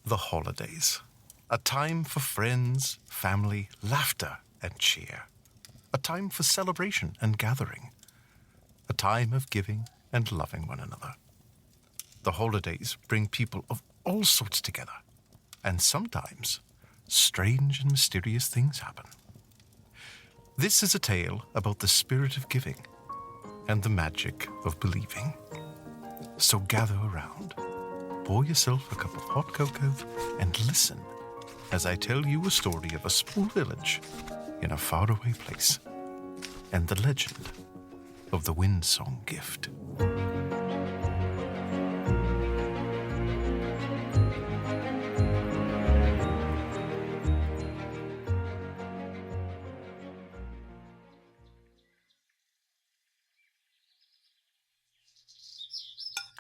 the holidays. A time for friends, family, laughter, and cheer. A time for celebration and gathering. A time of giving and loving one another. The holidays bring people of all sorts together, and sometimes strange and mysterious things happen. This is a tale about the spirit of giving and the magic of believing. So gather around, pour yourself a cup of hot cocoa, and listen as I tell you a story of a small village in a faraway place and the legend of the Windsong Gift.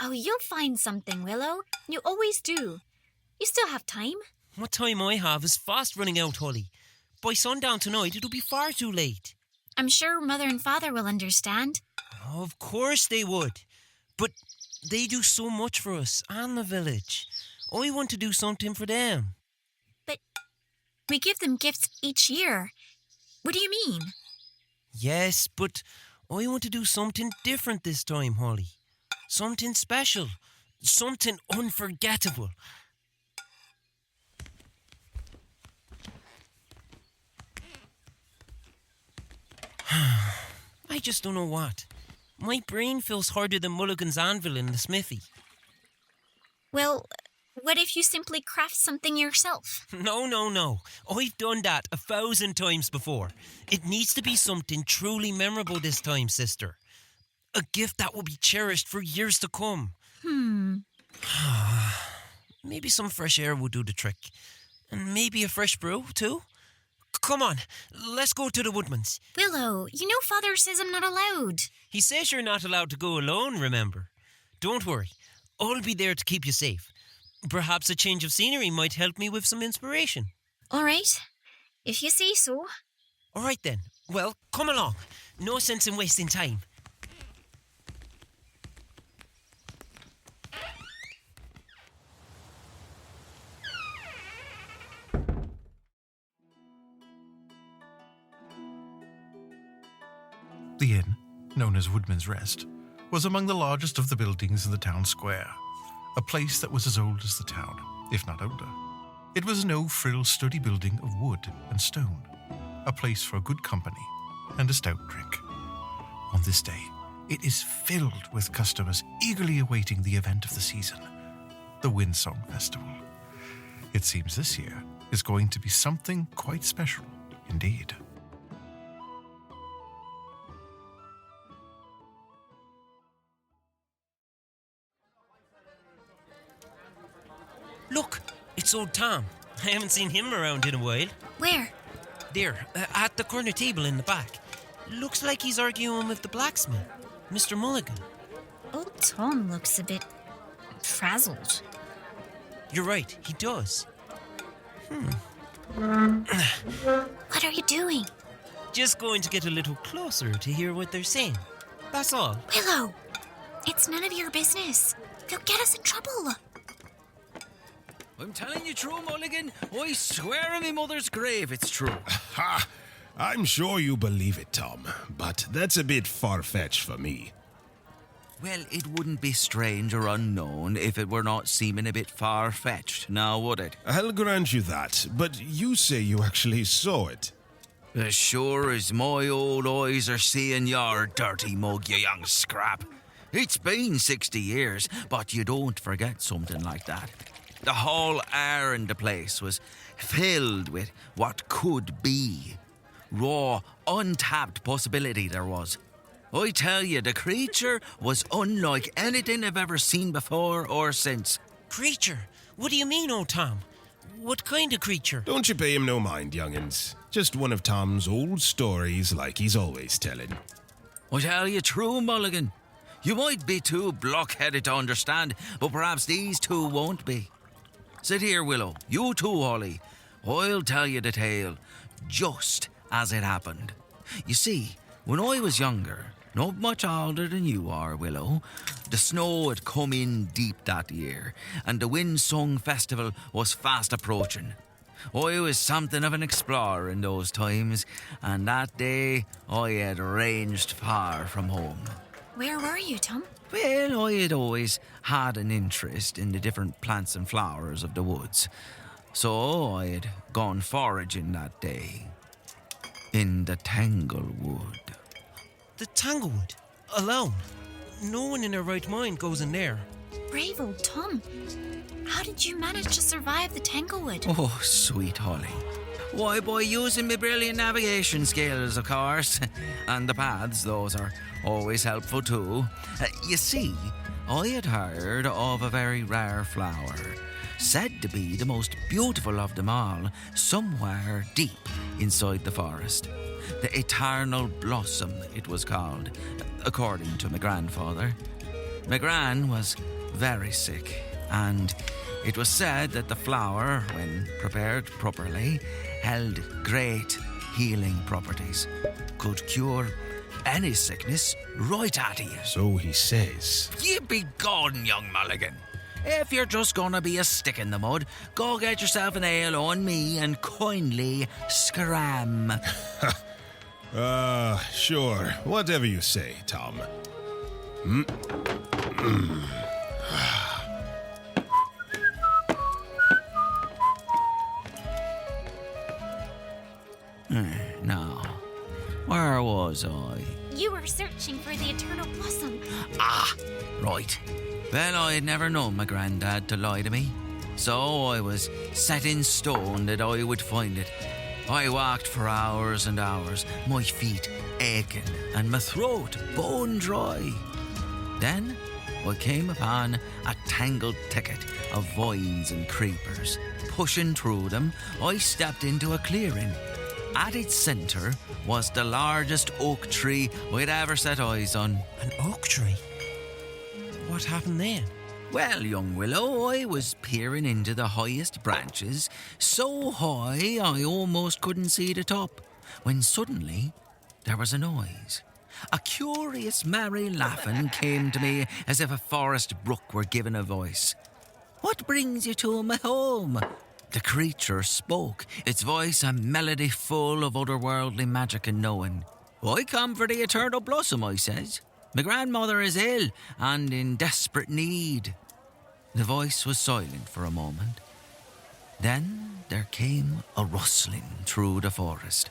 Oh, you'll find something, Willow. You always do. You still have time. What time I have is fast running out, Holly. By sundown tonight, it'll be far too late. I'm sure Mother and Father will understand. Oh, of course they would. But they do so much for us and the village. I want to do something for them. But we give them gifts each year. What do you mean? Yes, but I want to do something different this time, Holly. Something special. Something unforgettable. I just don't know what. My brain feels harder than Mulligan's anvil in the smithy. Well, what if you simply craft something yourself? No. I've done that 1,000 times before. It needs to be something truly memorable this time, sister. A gift that will be cherished for years to come. Maybe some fresh air will do the trick. And maybe a fresh brew, too. Come on, let's go to the Woodman's. Willow, you know Father says I'm not allowed. He says you're not allowed to go alone, remember? Don't worry, I'll be there to keep you safe. Perhaps a change of scenery might help me with some inspiration. All right, if you say so. All right then, well, come along. No sense in wasting time. The inn, known as Woodman's Rest, was among the largest of the buildings in the town square, a place that was as old as the town, if not older. It was an no-frill sturdy building of wood and stone, a place for good company and a stout drink. On this day, it is filled with customers eagerly awaiting the event of the season, the Windsong Festival. It seems this year is going to be something quite special indeed. Look, it's old Tom. I haven't seen him around in a while. Where? There, at the corner table in the back. Looks like he's arguing with the blacksmith, Mr. Mulligan. Old Tom looks a bit frazzled. You're right, he does. What are you doing? Just going to get a little closer to hear what they're saying. That's all. Willow, it's none of your business. They'll get us in trouble. I'm telling you true, Mulligan. I swear on my mother's grave it's true. Ha! I'm sure you believe it, Tom, but that's a bit far-fetched for me. Well, it wouldn't be strange or unknown if it were not seeming a bit far-fetched, now would it? I'll grant you that, but you say you actually saw it. As sure as my old eyes are seeing your dirty mug, you young scrap. It's been 60 years, but you don't forget something like that. The whole air in the place was filled with what could be. Raw, untapped possibility there was. I tell you, the creature was unlike anything I've ever seen before or since. Creature? What do you mean, old Tom? What kind of creature? Don't you pay him no mind, young'uns. Just one of Tom's old stories like he's always telling. I tell you true, Mulligan. You might be too blockheaded to understand, but perhaps these two won't be. Sit here, Willow. You too, Holly. I'll tell you the tale, just as it happened. You see, when I was younger, Not much older than you are, Willow. The snow had come in deep that year, and the Windsong Festival was fast approaching. I was something of an explorer in those times, and that day I had ranged far from home. Where were you, Tom? Well, I had always had an interest in the different plants and flowers of the woods, so I had gone foraging that day in the Tanglewood. The Tanglewood? Alone? No one in their right mind goes in there. Brave old Tom. How did you manage to survive the Tanglewood? Oh, sweet Holly. Why, by using my brilliant navigation skills, of course. And the paths, those are always helpful too. You see, I had heard of a very rare flower, said to be the most beautiful of them all, somewhere deep inside the forest. The Eternal Blossom, it was called, according to my grandfather. My gran was very sick, and it was said that the flower, when prepared properly, held great healing properties, could cure any sickness right out of you. So he says. You be gone, young Mulligan. If you're just gonna be a stick in the mud, go get yourself an ale on me and kindly scram. Sure. Whatever you say, Tom. Now, where was I? You were searching for the Eternal Blossom. Ah, right. Well, I had never known my granddad to lie to me, so I was set in stone that I would find it. I walked for hours and hours, my feet aching and my throat bone dry. Then I came upon a tangled thicket of vines and creepers. Pushing through them, I stepped into a clearing. At its centre was the largest oak tree I'd ever set eyes on. An oak tree? What happened then? Well, young Willow, I was peering into the highest branches, so high I almost couldn't see the top, when suddenly there was a noise. A curious merry laughing came to me as if a forest brook were given a voice. "What brings you to my home?" The creature spoke, its voice a melody full of otherworldly magic and knowing. "I come for the Eternal Blossom," I says. "My grandmother is ill and in desperate need." The voice was silent for a moment. Then there came a rustling through the forest.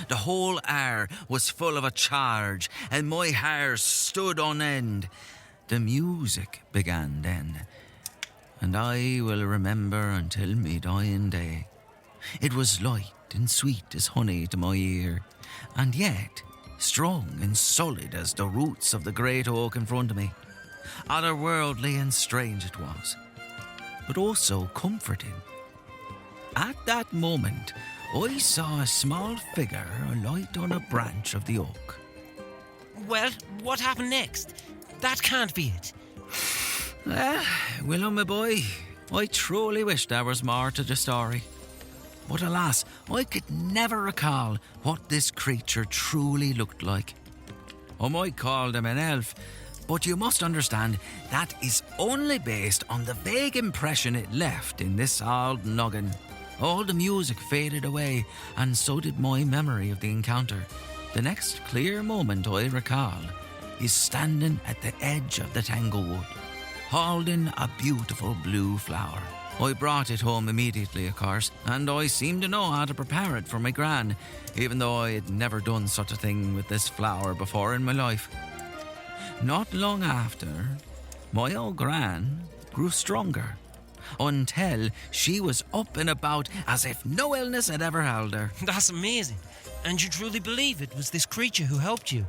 The whole air was full of a charge, and my hair stood on end. The music began then, and I will remember until me dying day. It was light and sweet as honey to my ear, and yet strong and solid as the roots of the great oak in front of me. Otherworldly and strange it was, but also comforting. At that moment, I saw a small figure alight on a branch of the oak. Well, what happened next? That can't be it. Willow, my boy, I truly wish there was more to the story. But alas, I could never recall what this creature truly looked like. I might call them an elf, but you must understand that is only based on the vague impression it left in this old noggin. All the music faded away, and so did my memory of the encounter. The next clear moment I recall is standing at the edge of the Tanglewood, holding a beautiful blue flower. I brought it home immediately, of course, and I seemed to know how to prepare it for my gran, even though I had never done such a thing with this flower before in my life. Not long after, my old gran grew stronger, until she was up and about as if no illness had ever held her. That's amazing. And you truly believe it was this creature who helped you?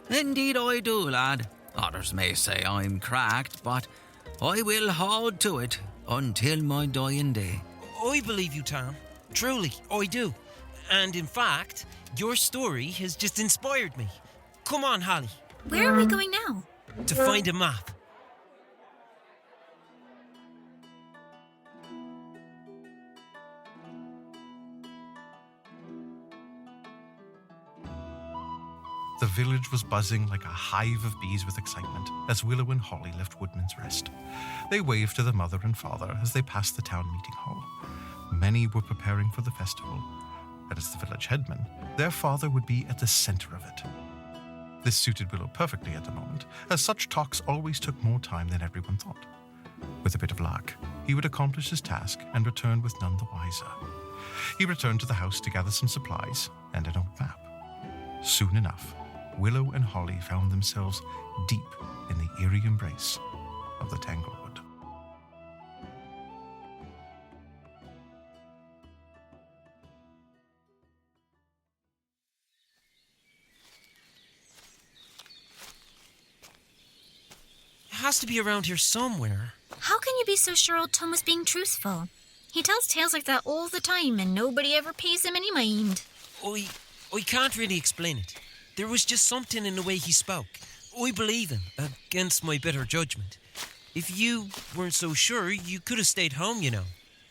Indeed I do, lad. Others may say I'm cracked, but I will hold to it until my dying day. I believe you, Tom. Truly, I do. And in fact, your story has just inspired me. Come on, Holly. Where are we going now? To find a map. The village was buzzing like a hive of bees with excitement as Willow and Holly left Woodman's Rest. They waved to their mother and father as they passed the town meeting hall. Many were preparing for the festival, and as the village headman, their father would be at the center of it. This suited Willow perfectly at the moment, as such talks always took more time than everyone thought. With a bit of luck, he would accomplish his task and return with none the wiser. He returned to the house to gather some supplies and an old map. Soon enough, Willow and Holly found themselves deep in the eerie embrace of the Tanglewood. It has to be around here somewhere. How can you be so sure old Tom was being truthful? He tells tales like that all the time and nobody ever pays him any mind. I can't really explain it. There was just something in the way he spoke. I believe him, against my better judgment. If you weren't so sure, you could have stayed home, you know.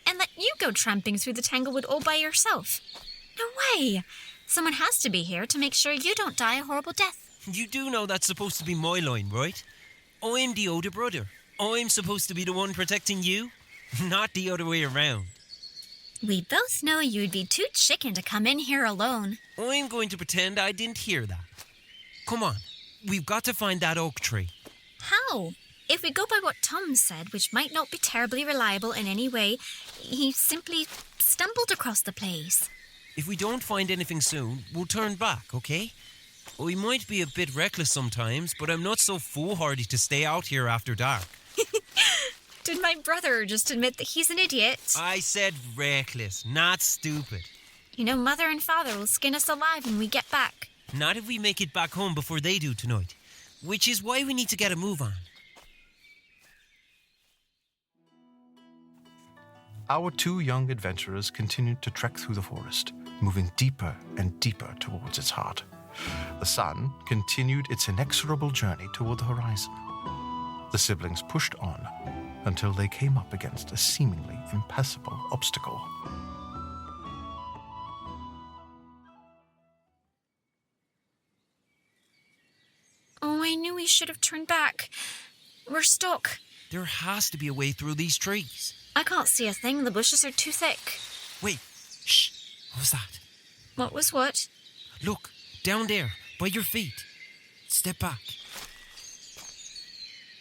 And let you go tramping through the Tanglewood all by yourself. No way! Someone has to be here to make sure you don't die a horrible death. You do know that's supposed to be my line, right? I'm the older brother. I'm supposed to be the one protecting you, not the other way around. We both know you'd be too chicken to come in here alone. I'm going to pretend I didn't hear that. Come on, we've got to find that oak tree. How? If we go by what Tom said, which might not be terribly reliable in any way, he simply stumbled across the place. If we don't find anything soon, we'll turn back, okay? I might be a bit reckless sometimes, but I'm not so foolhardy to stay out here after dark. Did my brother just admit that he's an idiot? I said reckless, not stupid. You know, Mother and Father will skin us alive when we get back. Not if we make it back home before they do tonight. Which is why we need to get a move on. Our two young adventurers continued to trek through the forest, moving deeper and deeper towards its heart. The sun continued its inexorable journey toward the horizon. The siblings pushed on until they came up against a seemingly impassable obstacle. Oh, I knew we should have turned back. We're stuck. There has to be a way through these trees. I can't see a thing. The bushes are too thick. Wait, shh. What was that? What was what? Look, down there, by your feet. Step back.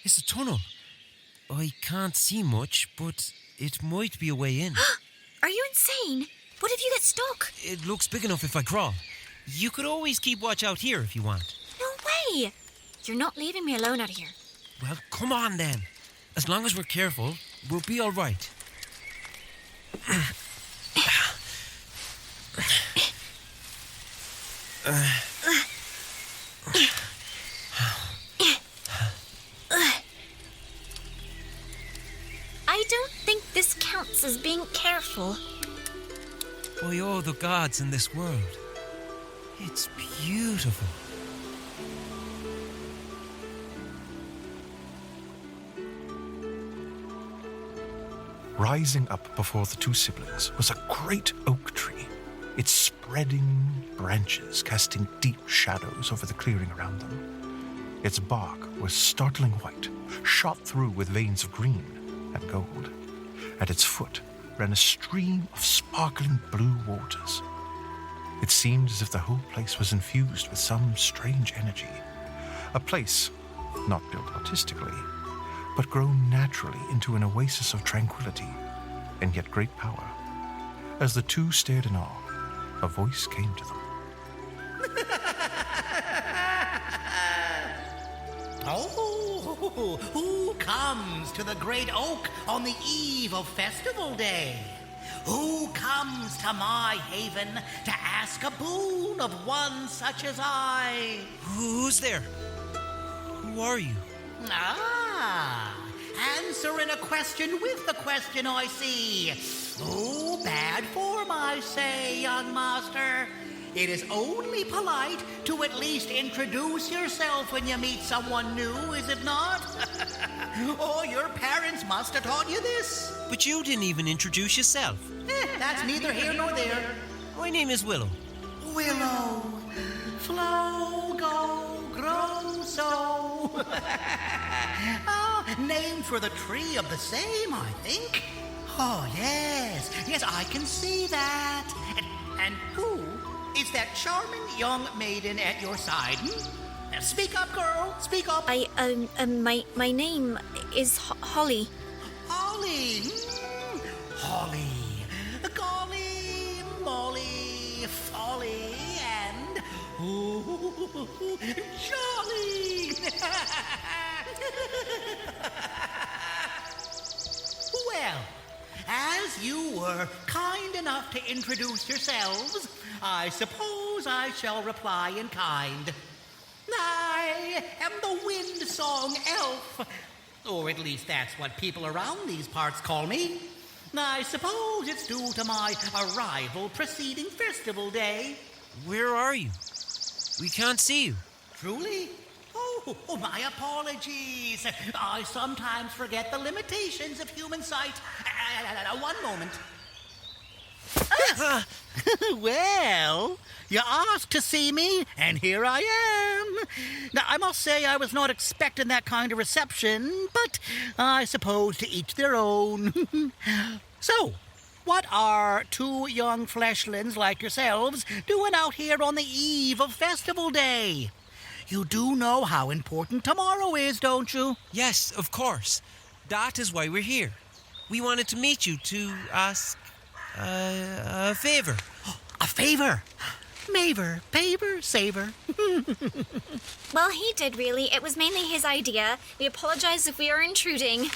It's a tunnel. I can't see much, but it might be a way in. Are you insane? What if you get stuck? It looks big enough if I crawl. You could always keep watch out here if you want. No way! You're not leaving me alone out here. Well, come on then. As long as we're careful, we'll be all right. I don't think this counts as being careful. By all the gods in this world, it's beautiful. Rising up before the two siblings was a great oak tree, its spreading branches casting deep shadows over the clearing around them. Its bark was startling white, shot through with veins of green and gold. At its foot ran a stream of sparkling blue waters. It seemed as if the whole place was infused with some strange energy. A place not built artistically, but grown naturally into an oasis of tranquility and yet great power. As the two stared in awe, a voice came to them. Oh, who comes to the great oak on the eve of festival day? Who comes to my haven to ask a boon of one such as I? Who's there? Who are you? Ah, answering a question with the question, I see. Oh, bad form, I say, young master. It is only polite to at least introduce yourself when you meet someone new, is it not? Oh, your parents must have taught you this. But you didn't even introduce yourself. That's neither here nor there. My name is Willow. Willow, flow, go, grow, so. Named for the tree of the same, I think. Oh, yes. Yes, I can see that. And who is that charming young maiden at your side? Speak up, girl. Speak up. My name is Holly. Holly. Holly. Golly, molly, folly, and jolly. Well, as you were kind enough to introduce yourselves, I suppose I shall reply in kind. I am the Windsong Elf, or at least that's what people around these parts call me. I suppose it's due to my arrival preceding festival day. Where are you? We can't see you. Truly? Oh, my apologies. I sometimes forget the limitations of human sight. One moment. Well, you asked to see me, and here I am. Now, I must say I was not expecting that kind of reception, but I suppose to each their own. So, what are two young fleshlings like yourselves doing out here on the eve of Festival Day? You do know how important tomorrow is, don't you? Yes, of course. That is why we're here. We wanted to meet you to ask a favor. A favor? Maver, paver, saver. Well, he did really. It was mainly his idea. We apologize if we are intruding.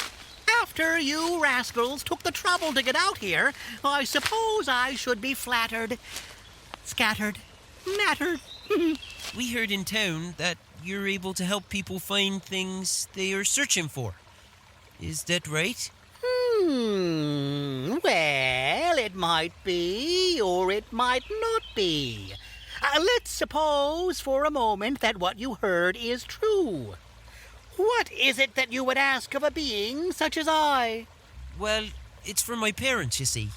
After you rascals took the trouble to get out here, I suppose I should be flattered, scattered, mattered. We heard in town that you're able to help people find things they are searching for. Is that right? Well, it might be, or it might not be. Let's suppose for a moment that what you heard is true. What is it that you would ask of a being such as I? Well, it's for my parents, you see.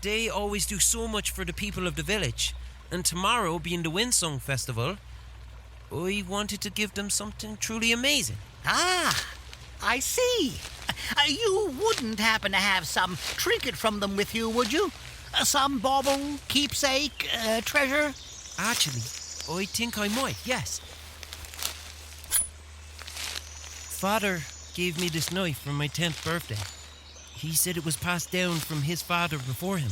They always do so much for the people of the village. And tomorrow, being the Windsong Festival, I wanted to give them something truly amazing. Ah, I see. You wouldn't happen to have some trinket from them with you, would you? Some bauble, keepsake, treasure? Actually, I think I might, yes. Father gave me this knife for my 10th birthday. He said it was passed down from his father before him.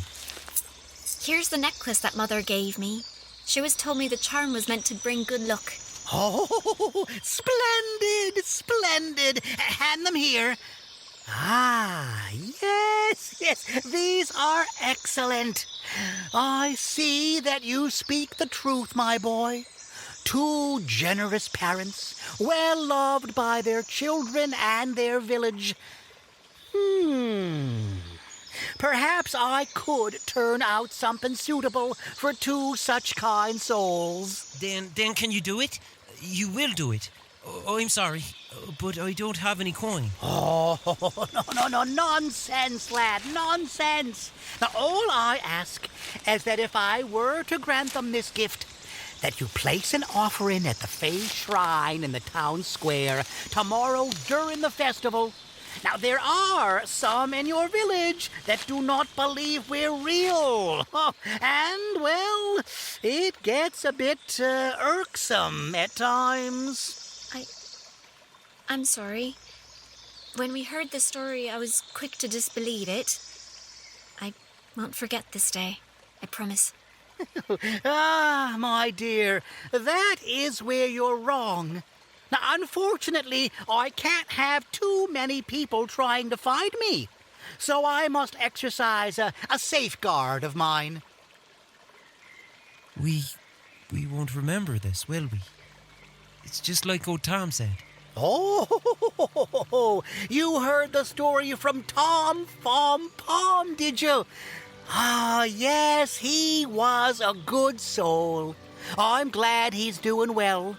Here's the necklace that Mother gave me. She always told me the charm was meant to bring good luck. Oh, splendid, splendid. Hand them here. Ah, yes, these are excellent. I see that you speak the truth, my boy. Two generous parents, well loved by their children and their village. Perhaps I could turn out something suitable for two such kind souls. Then can you do it? You will do it. I'm sorry, but I don't have any coin. Oh, no, nonsense, lad, nonsense. Now, all I ask is that if I were to grant them this gift, that you place an offering at the Fey Shrine in the town square tomorrow during the festival. Now, there are some in your village that do not believe we're real. And, well, it gets a bit irksome at times. I'm sorry. When we heard the story, I was quick to disbelieve it. I won't forget this day. I promise. Ah, my dear, that is where you're wrong. Now, unfortunately, I can't have too many people trying to find me, so I must exercise a safeguard of mine. We won't remember this, will we? It's just like old Tom said. Oh, you heard the story from Tom Fom Pom, did you? Ah, yes, he was a good soul. I'm glad he's doing well.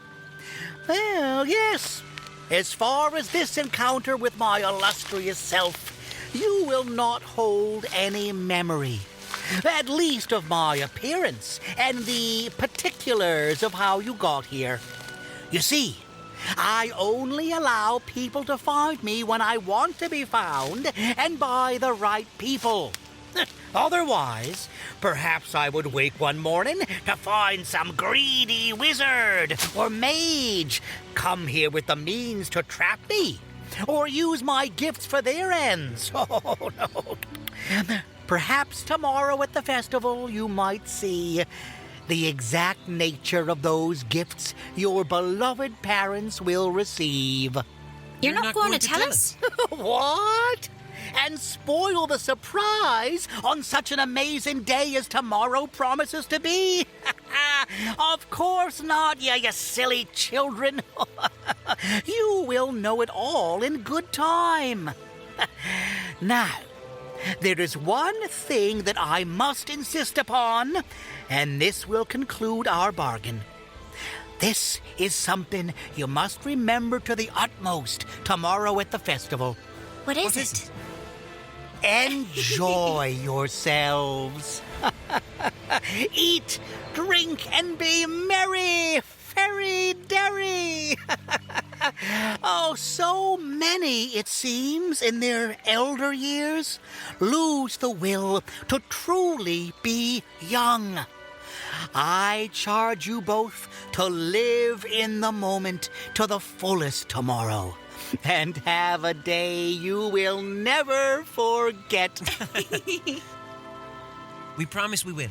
Well, yes, as far as this encounter with my illustrious self, you will not hold any memory. At least of my appearance and the particulars of how you got here. You see, I only allow people to find me when I want to be found and by the right people. Otherwise, perhaps I would wake one morning to find some greedy wizard or mage come here with the means to trap me or use my gifts for their ends. Oh, no. Perhaps tomorrow at the festival you might see the exact nature of those gifts your beloved parents will receive. You're not going to tell us? What? And spoil the surprise on such an amazing day as tomorrow promises to be? Of course not, you silly children. You will know it all in good time. Now, there is one thing that I must insist upon, and this will conclude our bargain. This is something you must remember to the utmost tomorrow at the festival. What is it? Enjoy yourselves. Eat, drink, and be merry, fairy derry. Oh, so many, it seems, in their elder years, lose the will to truly be young. I charge you both to live in the moment to the fullest tomorrow, and have a day you will never forget. We promise we will.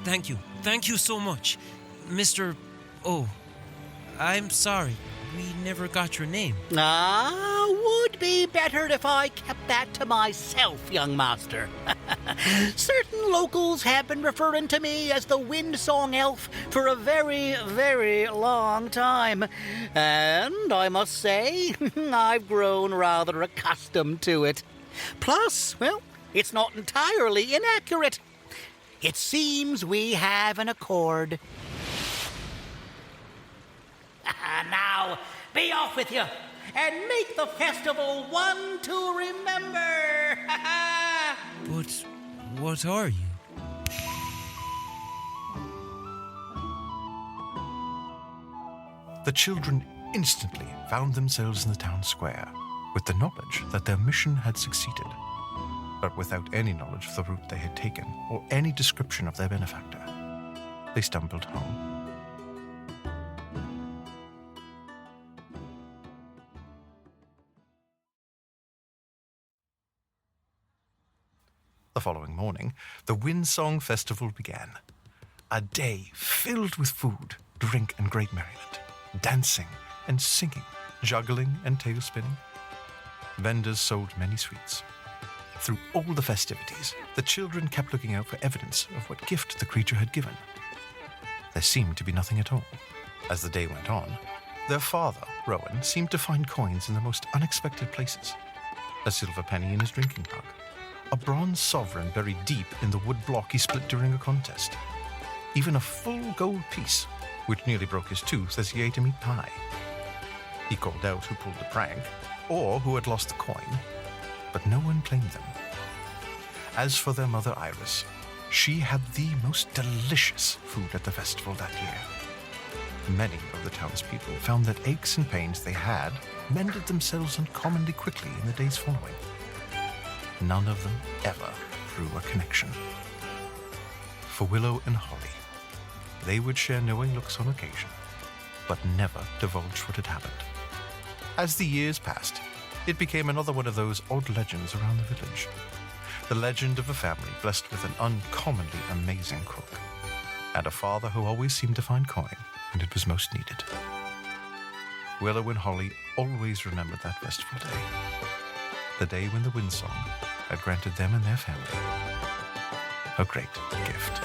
Thank you. Thank you so much. Mr. Oh, I'm sorry. We never got your name. Would be better if I kept that to myself, young master. Certain locals have been referring to me as the Windsong Elf for a very, very long time. And I must say, I've grown rather accustomed to it. Plus, well, it's not entirely inaccurate. It seems we have an accord. Now, be off with you, and make the festival one to remember. But what are you? The children instantly found themselves in the town square, with the knowledge that their mission had succeeded, but without any knowledge of the route they had taken or any description of their benefactor. They stumbled home. The following morning, the Windsong Festival began. A day filled with food, drink, and great merriment, dancing and singing, juggling and tail-spinning. Vendors sold many sweets. Through all the festivities, the children kept looking out for evidence of what gift the creature had given. There seemed to be nothing at all. As the day went on, their father, Rowan, seemed to find coins in the most unexpected places. A silver penny in his drinking mug, a bronze sovereign buried deep in the wood block he split during a contest, even a full gold piece, which nearly broke his tooth as he ate a meat pie. He called out who pulled the prank, or who had lost the coin, but no one claimed them. As for their mother Iris, she had the most delicious food at the festival that year. Many of the townspeople found that aches and pains they had mended themselves uncommonly quickly in the days following. None of them ever drew a connection. For Willow and Holly, they would share knowing looks on occasion, but never divulge what had happened. As the years passed, it became another one of those odd legends around the village. The legend of a family blessed with an uncommonly amazing cook, and a father who always seemed to find coin when it was most needed. Willow and Holly always remembered that festival day, the day when the Windsong had granted them and their family a great gift.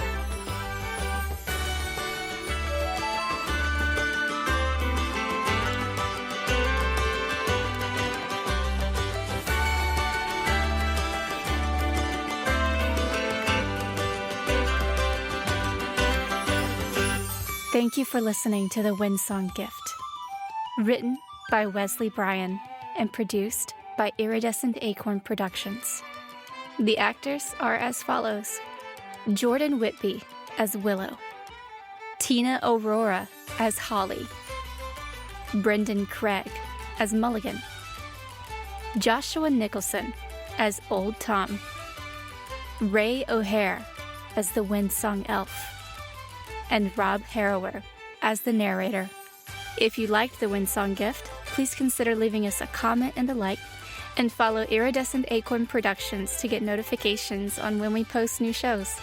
Thank you for listening to The Windsong Gift. Written by Wesley Bryan and produced by Iridescent Acorn Productions. The actors are as follows: Jordan Whitby as Willow, Tina Aurora as Holly, Brendan Craig as Mulligan, Joshua Nicholson as Old Tom, Ray O'Hare as the Windsong Elf, and Rob Harrower as the narrator. If you liked the Windsong Gift, please consider leaving us a comment and a like, and follow Iridescent Acorn Productions to get notifications on when we post new shows.